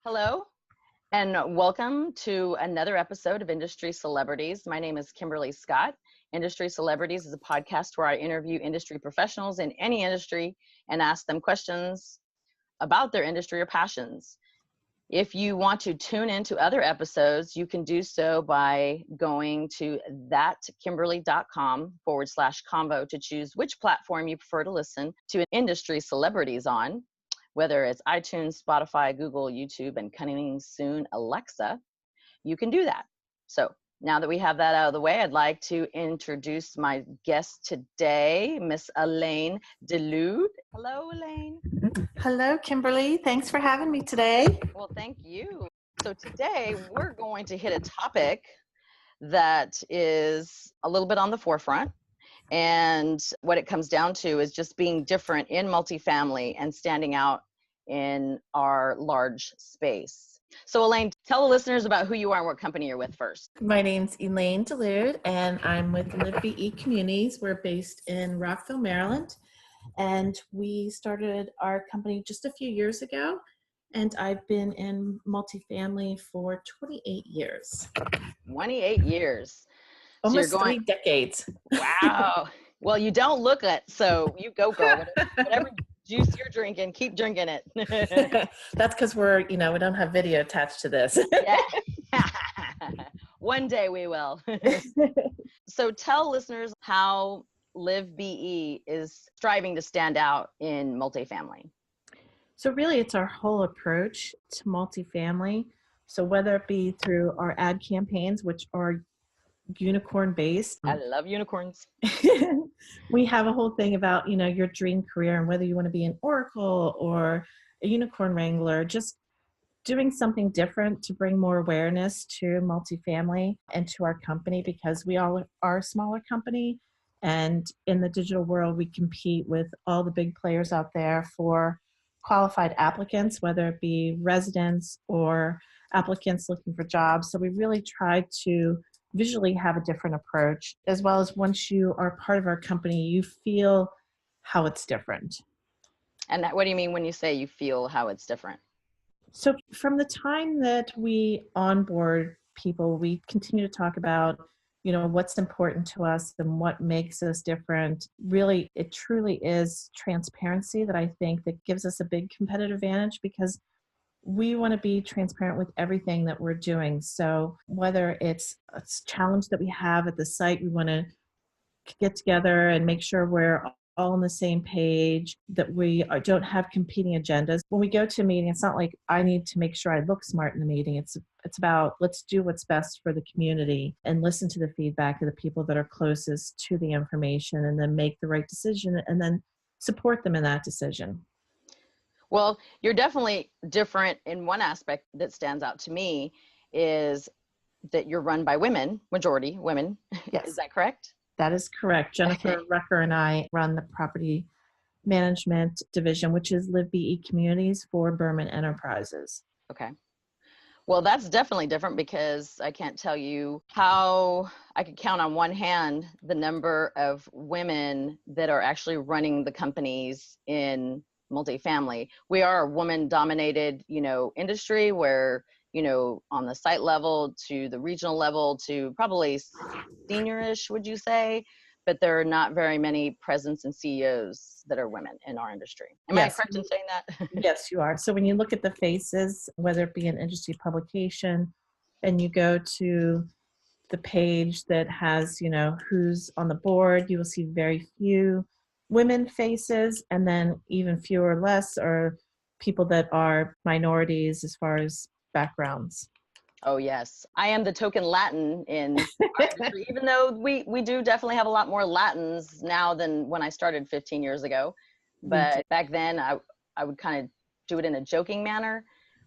Hello, and welcome to another episode of Industry Celebrities. My name is Kimberly Scott. Industry Celebrities is a podcast where I interview industry professionals in any industry and ask them questions about their industry or passions. If you want to tune into other episodes, you can do so by going to ThatKimberly.com/convo to choose which platform you prefer to listen to industry celebrities on, whether it's iTunes, Spotify, Google, YouTube, and coming soon, Alexa. You can do that. So now that we have that out of the way, I'd like to introduce my guest today, Miss Elaine De Lude. Hello, Elaine. Hello, Kimberly. Thanks for having me today. Well, thank you. So today we're going to hit a topic that is a little bit on the forefront. And what it comes down to is just being different in multifamily and standing out in our large space. So Elaine, tell the listeners about who you are and what company you're with first. My name's Elaine De Lude, and I'm with LIVEbe Communities. We're based in Rockville, Maryland, and we started our company just a few years ago, and I've been in multifamily for 28 years. 28 years. Almost so 3 decades. Wow. Well, you don't look it, so you go, girl. Whatever juice you're drinking, keep drinking it. That's because we don't have video attached to this. Yeah. One day we will. So tell listeners how LIVEbe is striving to stand out in multifamily. So really, it's our whole approach to multifamily. So whether it be through our ad campaigns, which are unicorn based. I love unicorns. We have a whole thing about, your dream career and whether you want to be an Oracle or a unicorn wrangler, just doing something different to bring more awareness to multifamily and to our company, because we all are a smaller company. And in the digital world, we compete with all the big players out there for qualified applicants, whether it be residents or applicants looking for jobs. So we really try to visually have a different approach, as well as once you are part of our company, you feel how it's different. And what do you mean when you say you feel how it's different? So from the time that we onboard people, we continue to talk about, what's important to us and what makes us different. Really, it truly is transparency that I think that gives us a big competitive advantage, because we want to be transparent with everything that we're doing. So whether it's a challenge that we have at the site, we want to get together and make sure we're all on the same page, that we don't have competing agendas. When we go to a meeting, it's not like I need to make sure I look smart in the meeting. It's about, let's do what's best for the community and listen to the feedback of the people that are closest to the information, and then make the right decision and then support them in that decision. Well, you're definitely different in one aspect that stands out to me, is that you're run by women, majority women. Yes. Is that correct? That is correct. Jennifer Rucker and I run the property management division, which is LIVEbe Communities for Berman Enterprises. Okay. Well, that's definitely different, because I can't tell you how I could count on one hand the number of women that are actually running the companies in multifamily. We are a woman-dominated, industry where, on the site level to the regional level to probably seniorish, would you say? But there are not very many presidents and CEOs that are women in our industry. Am I correct in saying that? Yes, you are. So when you look at the faces, whether it be an industry publication, and you go to the page that has, who's on the board, you will see very few women faces, and then even fewer or less are people that are minorities as far as backgrounds. Oh, yes. I am the token Latin in our industry, even though we do definitely have a lot more Latins now than when I started 15 years ago. But back then, I would kind of do it in a joking manner,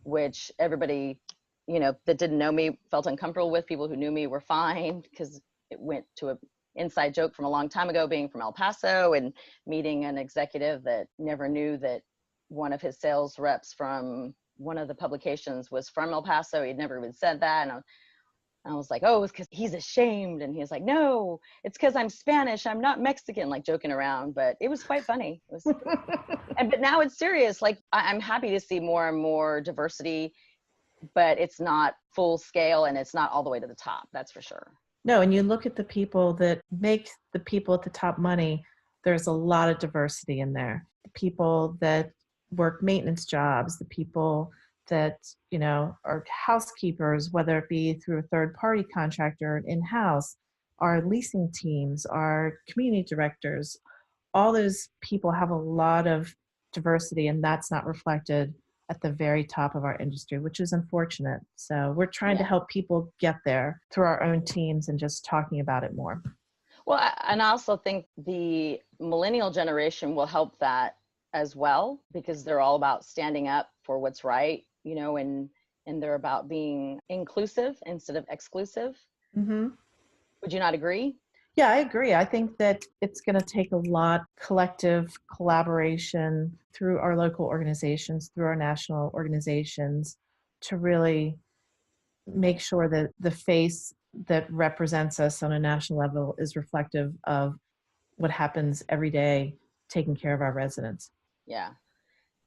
which everybody, that didn't know me felt uncomfortable with. People who knew me were fine, because it went to an inside joke from a long time ago, being from El Paso and meeting an executive that never knew that one of his sales reps from one of the publications was from El Paso. He'd never even said that. And I was like, oh, it's because he's ashamed. And he was like, no, it's because I'm Spanish. I'm not Mexican, like joking around. But it was quite funny. But now it's serious. Like, I'm happy to see more and more diversity but it's not full scale and it's not all the way to the top. That's for sure. No, and you look at the people that make the people at the top money, there's a lot of diversity in there. The people that work maintenance jobs, the people that, are housekeepers, whether it be through a third party contractor or in-house, our leasing teams, our community directors, all those people have a lot of diversity, and that's not reflected at the very top of our industry, which is unfortunate. So we're trying to help people get there through our own teams and just talking about it more. Well, and I also think the millennial generation will help that as well, because they're all about standing up for what's right, and they're about being inclusive instead of exclusive. Mm-hmm. Would you not agree? Yeah, I agree. I think that it's going to take a lot collective collaboration through our local organizations, through our national organizations, to really make sure that the face that represents us on a national level is reflective of what happens every day taking care of our residents. Yeah.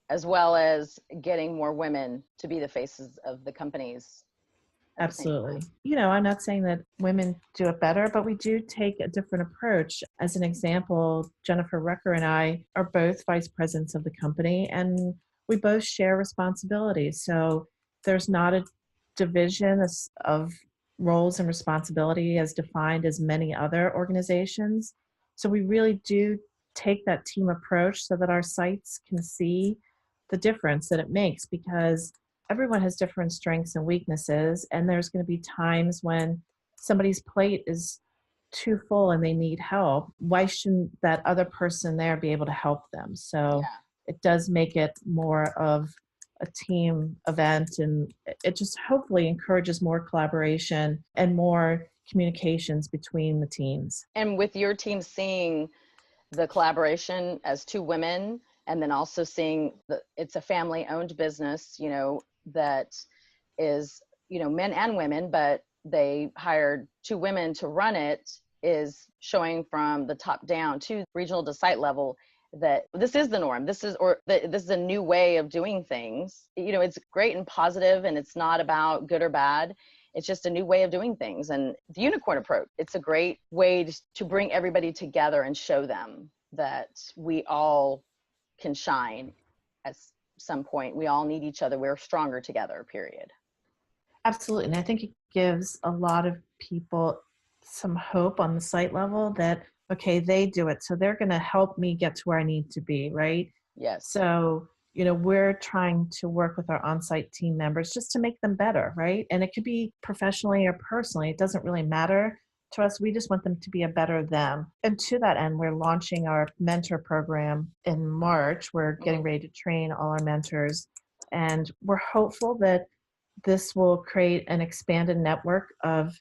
As well as getting more women to be the faces of the companies. Absolutely. I'm not saying that women do it better, but we do take a different approach. As an example, Jennifer Rucker and I are both vice presidents of the company, and we both share responsibilities. So there's not a division of roles and responsibility as defined as many other organizations. So we really do take that team approach so that our sites can see the difference that it makes, because everyone has different strengths and weaknesses, and there's going to be times when somebody's plate is too full and they need help. Why shouldn't that other person there be able to help them? So it does make it more of a team event, and it just hopefully encourages more collaboration and more communications between the teams. And with your team seeing the collaboration as two women, and then also seeing that it's a family owned business, that is, men and women, but they hired two women to run it, is showing from the top down to regional to site level that this is the norm. This is a new way of doing things. It's great and positive, and it's not about good or bad. It's just a new way of doing things. And the unicorn approach, it's a great way to bring everybody together and show them that we all can shine at some point. We all need each other. We're stronger together, period. Absolutely. And I think it gives a lot of people some hope on the site level that, okay, they do it, so they're going to help me get to where I need to be, right? Yes. So, we're trying to work with our on-site team members just to make them better, right? And it could be professionally or personally. It doesn't really matter to us. We just want them to be a better them. And to that end, we're launching our mentor program in March. We're getting ready to train all our mentors. And we're hopeful that this will create an expanded network of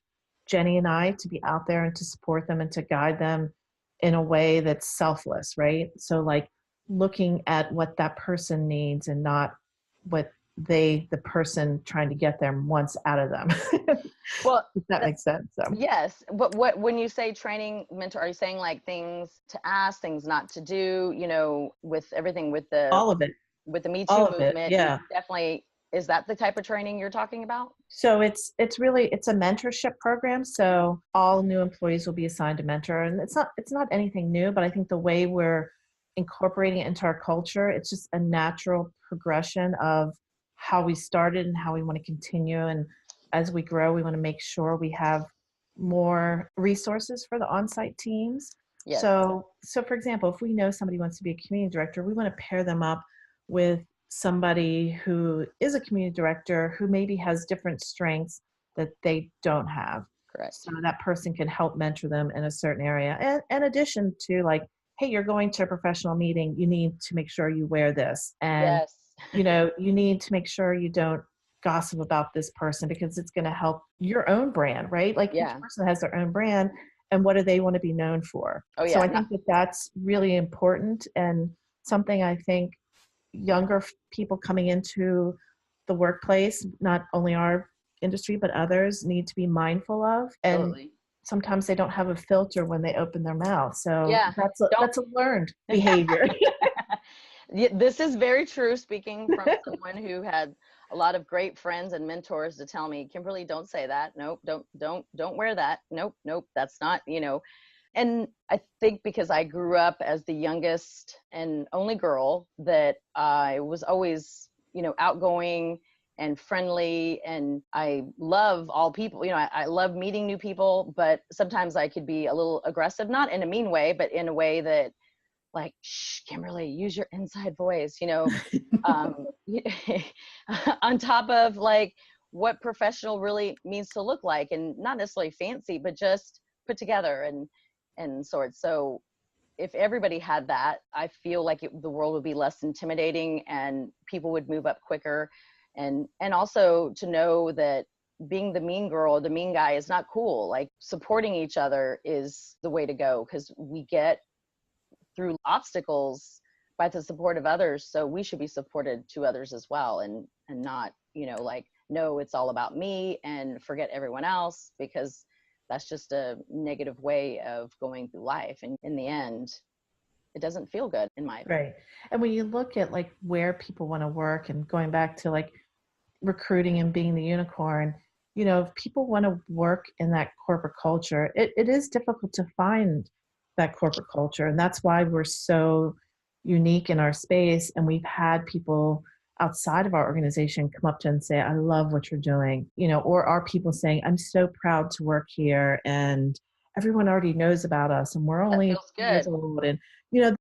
Jenny and I to be out there and to support them and to guide them in a way that's selfless, right? So like looking at what that person needs and not what the person trying to get them wants out of them. Well, if that makes sense. So. Yes. But when you say training mentor, are you saying like things to ask, things not to do, with everything with all of it, with the Me Too movement? Yeah. Definitely. Is that the type of training you're talking about? So it's a mentorship program. So all new employees will be assigned a mentor, and it's not anything new, but I think the way we're incorporating it into our culture, it's just a natural progression of how we started and how we want to continue. And as we grow, we want to make sure we have more resources for the on-site teams. Yes. So for example, if we know somebody wants to be a community director, we want to pair them up with somebody who is a community director who maybe has different strengths that they don't have. Correct. So that person can help mentor them in a certain area. And in addition to like, hey, you're going to a professional meeting, you need to make sure you wear this. And, yes. You need to make sure you don't gossip about this person, because it's going to help your own brand, right? Like each person has their own brand, and what do they want to be known for? Oh, yeah. So I think that's really important, and something I think younger people coming into the workplace, not only our industry, but others, need to be mindful of. And Absolutely. Sometimes they don't have a filter when they open their mouth. So that's a learned behavior. This is very true. Speaking from someone who had a lot of great friends and mentors to tell me, Kimberly, don't say that. Nope, don't wear that. Nope, that's not, And I think because I grew up as the youngest and only girl, that I was always, outgoing and friendly, and I love all people. I love meeting new people, but sometimes I could be a little aggressive, not in a mean way, but in a way that, like, shh, Kimberly, use your inside voice, um, on top of like what professional really means to look like, and not necessarily fancy, but just put together and sorts. So if everybody had that, I feel like the world would be less intimidating and people would move up quicker. And also to know that being the mean girl or the mean guy is not cool. Like, supporting each other is the way to go, because we get through obstacles by the support of others. So we should be supported to others as well, and not, like, no, it's all about me and forget everyone else, because that's just a negative way of going through life. And in the end, it doesn't feel good, in my opinion. Right. And when you look at like where people want to work, and going back to like recruiting and being the unicorn, if people want to work in that corporate culture, it is difficult to find that corporate culture. And that's why we're so unique in our space. And we've had people outside of our organization come up to us and say, I love what you're doing, or our people saying, I'm so proud to work here. And everyone already knows about us, and we're That only feels 2 years good. old. And,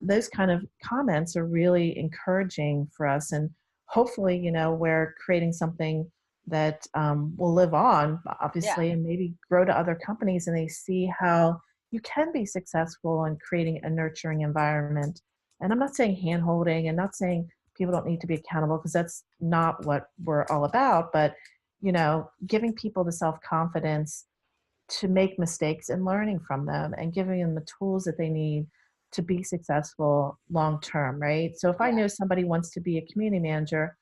those kind of comments are really encouraging for us. And hopefully, we're creating something that will live on, Yeah. obviously, and maybe grow to other companies, and they see how you can be successful in creating a nurturing environment. And I'm not saying hand holding, and not saying people don't need to be accountable, because that's not what we're all about, but giving people the self-confidence to make mistakes and learning from them, and giving them the tools that they need to be successful long term, right? So if I Yeah. know somebody wants to be a community manager,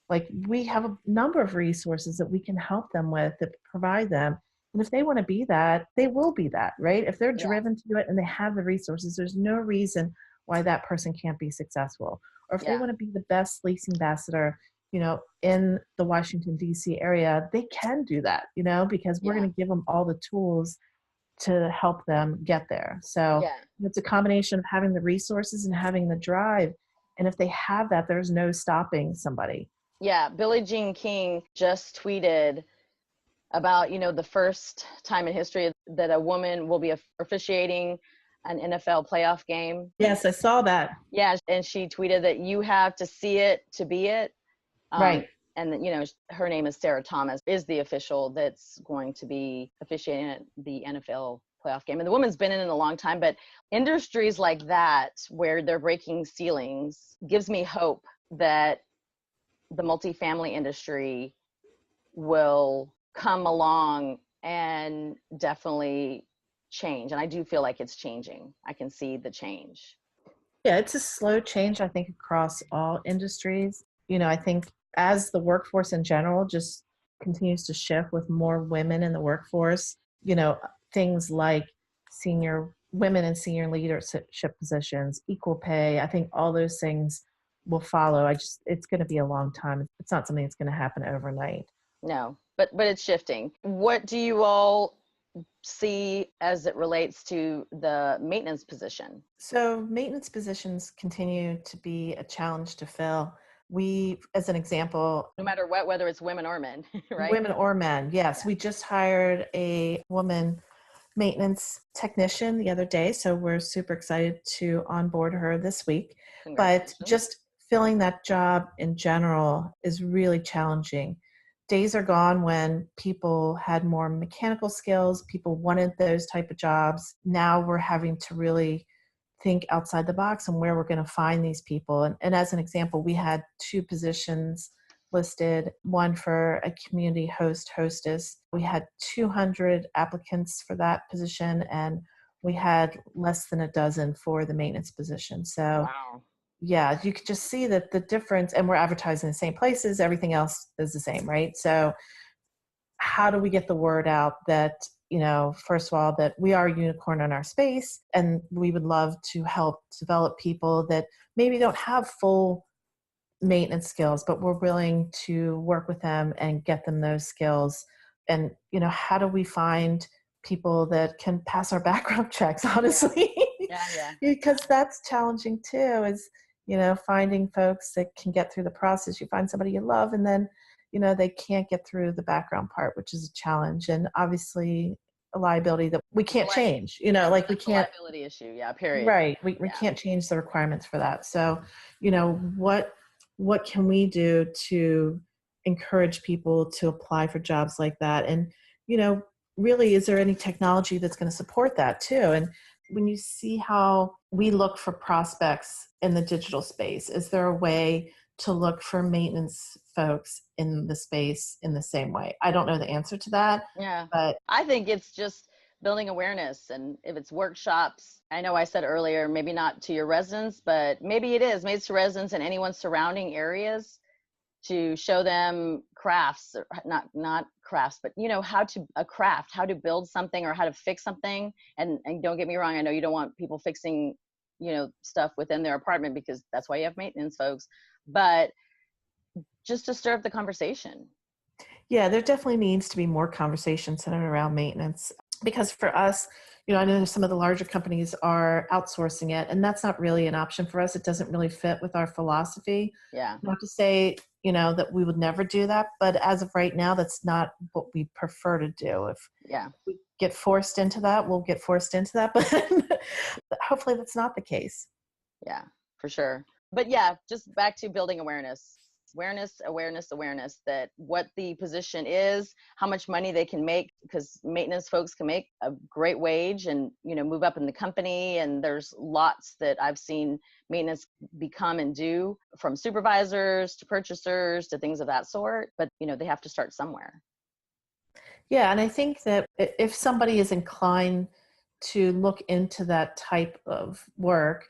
like, we have a number of resources that we can help them with, that provide them. And if they want to be that, they will be that, right? If they're Yeah. driven to do it and they have the resources, there's no reason why that person can't be successful. Or if they Yeah. want to be the best lease ambassador, in the Washington, D.C. area, they can do that, because we're Yeah. going to give them all the tools to help them get there. So Yeah. it's a combination of having the resources and having the drive. And if they have that, there's no stopping somebody. Yeah. Billie Jean King just tweeted about, the first time in history that a woman will be officiating an NFL playoff game. Yes, I saw that. Yeah. And she tweeted that you have to see it to be it. Right. And her name is Sarah Thomas, is the official that's going to be officiating at the NFL playoff game. And the woman's been in it a long time, but industries like that, where they're breaking ceilings, gives me hope that the multifamily industry will come along and definitely change. And I do feel like it's changing. I can see the change. Yeah, it's a slow change, I think, across all industries. I think as the workforce in general just continues to shift with more women in the workforce, things like senior women in senior leadership positions, equal pay, I think all those things will follow. It's going to be a long time. It's not something that's going to happen overnight. No, but it's shifting. What do you all see as it relates to the maintenance position? So maintenance positions continue to be a challenge to fill. We, as an example, No matter what, whether it's women or men, right? women or men, yes, Yeah. we just hired a woman maintenance technician the other day, so we're super excited to onboard her this week. But Congratulations. just filling that job in general is really challenging. Days are gone when people had more mechanical skills, people wanted those type of jobs. Now we're having to really think outside the box on where we're going to find these people. And as an example, we had 2 positions listed, one for a community hostess. We had 200 applicants for that position, and we had less than a dozen for the maintenance position. So Wow. yeah, you could just see that the difference, and we're advertising the same places, everything else is the same, right? So how do we get the word out that, first of all, that we are a unicorn in our space, and we would love to help develop people that maybe don't have full maintenance skills, but we're willing to work with them and get them those skills. And, how do we find people that can pass our background checks, honestly? Yeah. Because that's challenging too, is, finding folks that can get through the process. You find somebody you love, and then, they can't get through the background part, which is a challenge. And obviously a liability that we can't change, like we can't. Liability issue. Yeah. Period. Right. We can't change the requirements for that. So, what can we do to encourage people to apply for jobs like that? And, really, is there any technology that's going to support that too? And when you see how we look for prospects in the digital space, is there a way to look for maintenance folks in the space in the same way? I don't know the answer to that. Yeah. But I think it's just building awareness. And if it's workshops, I know I said earlier, maybe not to your residents, but maybe it is. Maybe it's to residents and anyone surrounding areas, to show them crafts, or not crafts, but how to build something or how to fix something. And don't get me wrong, I know you don't want people fixing, stuff within their apartment, because that's why you have maintenance folks, but just to stir up the conversation. Yeah, there definitely needs to be more conversation centered around maintenance, because for us, I know some of the larger companies are outsourcing it, and that's not really an option for us. It doesn't really fit with our philosophy. Yeah. Not to say, that we would never do that, but as of right now, that's not what we prefer to do. If we get forced into that, we'll get forced into that, but hopefully that's not the case. Yeah, for sure. But yeah, just back to building awareness, that what the position is, how much money they can make, because maintenance folks can make a great wage and, move up in the company. And there's lots that I've seen maintenance become and do, from supervisors to purchasers to things of that sort. But, they have to start somewhere. Yeah. And I think that if somebody is inclined to look into that type of work,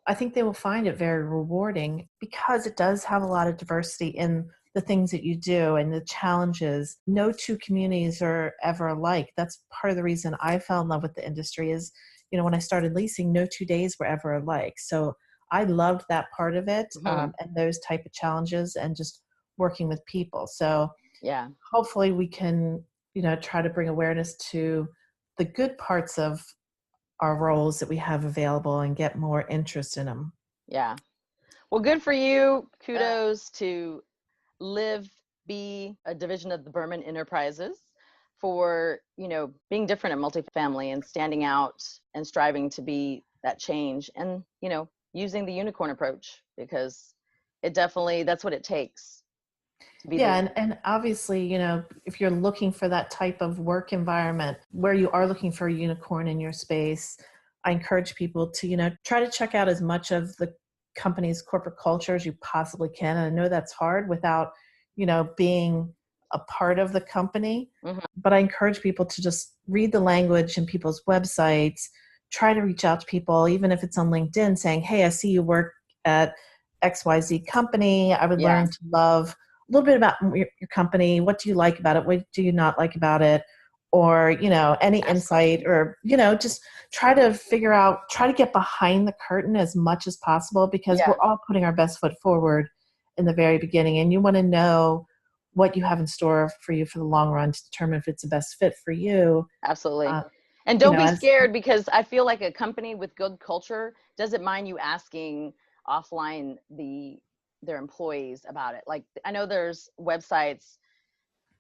I think they will find it very rewarding, because it does have a lot of diversity in the things that you do and the challenges. No two communities are ever alike. That's part of the reason I fell in love with the industry is, when I started leasing, no 2 days were ever alike. So I loved that part of it, and those type of challenges and just working with people. So yeah, hopefully we can, try to bring awareness to the good parts of our roles that we have available and get more interest in them. Yeah. Well, good for you. Kudos to LIVEbe, a division of the Berman Enterprises, for, being different at Multifamily and standing out and striving to be that change, and, using the unicorn approach, because it definitely, that's what it takes to be. Yeah. And obviously, if you're looking for that type of work environment where you are looking for a unicorn in your space, I encourage people to, try to check out as much of the company's corporate culture as you possibly can. And I know that's hard without, being a part of the company, but I encourage people to just read the language in people's websites, try to reach out to people, even if it's on LinkedIn, saying, hey, I see you work at XYZ company. I would learn to love a little bit about your company. What do you like about it? What do you not like about it? Or, any insight, or, just try to figure out, try to get behind the curtain as much as possible, because we're all putting our best foot forward in the very beginning. And you want to know what you have in store for you for the long run to determine if it's the best fit for you. Absolutely. And don't be scared, because I feel like a company with good culture doesn't mind you asking offline their employees about it. Like, I know there's websites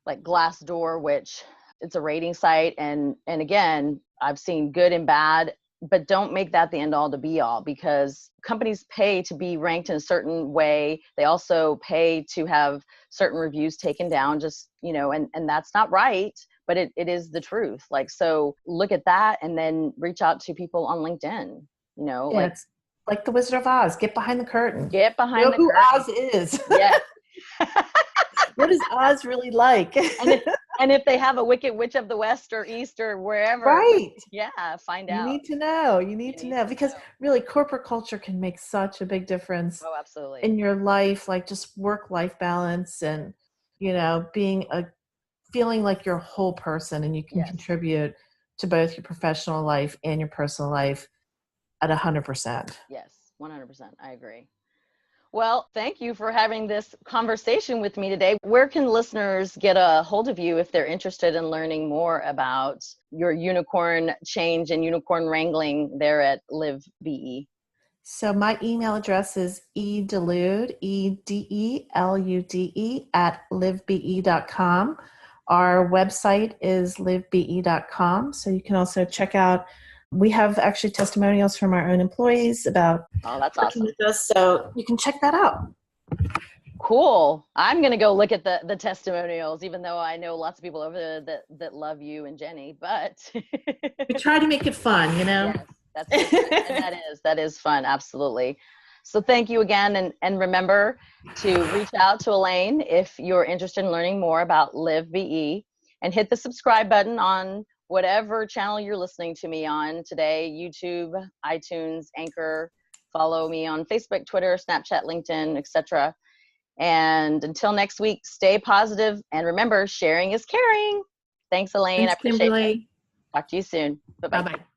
like Glassdoor, which it's a rating site. And again, I've seen good and bad, but don't make that the end all to be all, because companies pay to be ranked in a certain way. They also pay to have certain reviews taken down, just, and that's not right, but it is the truth. Like, so look at that and then reach out to people on LinkedIn, It's like the Wizard of Oz, get behind the curtain. Get behind the who curtain. Oz is. Yes. What is Oz really like? And if they have a Wicked Witch of the West or East or wherever, right? Find you out. Need to know. You need to know, because really corporate culture can make such a big difference. Oh, absolutely. In your life, like just work-life balance, and feeling like you're a whole person, and you can contribute to both your professional life and your personal life at 100%. Yes, 100%. I agree. Well, thank you for having this conversation with me today. Where can listeners get a hold of you if they're interested in learning more about your unicorn change and unicorn wrangling there at LIVEbe? So my email address is edelude, EDELUDE at livebe.com. Our website is livebe.com. So you can also check out, we have actually testimonials from our own employees about Oh, that's working awesome. with us. So you can check that out. Cool. I'm going to go look at the testimonials, even though I know lots of people over there that love you and Jenny, but We try to make it fun, you know? yes, and that is fun. Absolutely. So thank you again. And remember to reach out to Elaine if you're interested in learning more about LIVEbe, and hit the subscribe button on whatever channel you're listening to me on today, YouTube, iTunes, Anchor. Follow me on Facebook, Twitter, Snapchat, LinkedIn, etc. And until next week, stay positive, and remember, sharing is caring. Thanks, Elaine. I Thanks, appreciate you. Kimberly. Talk to you soon. Bye-bye. Bye-bye.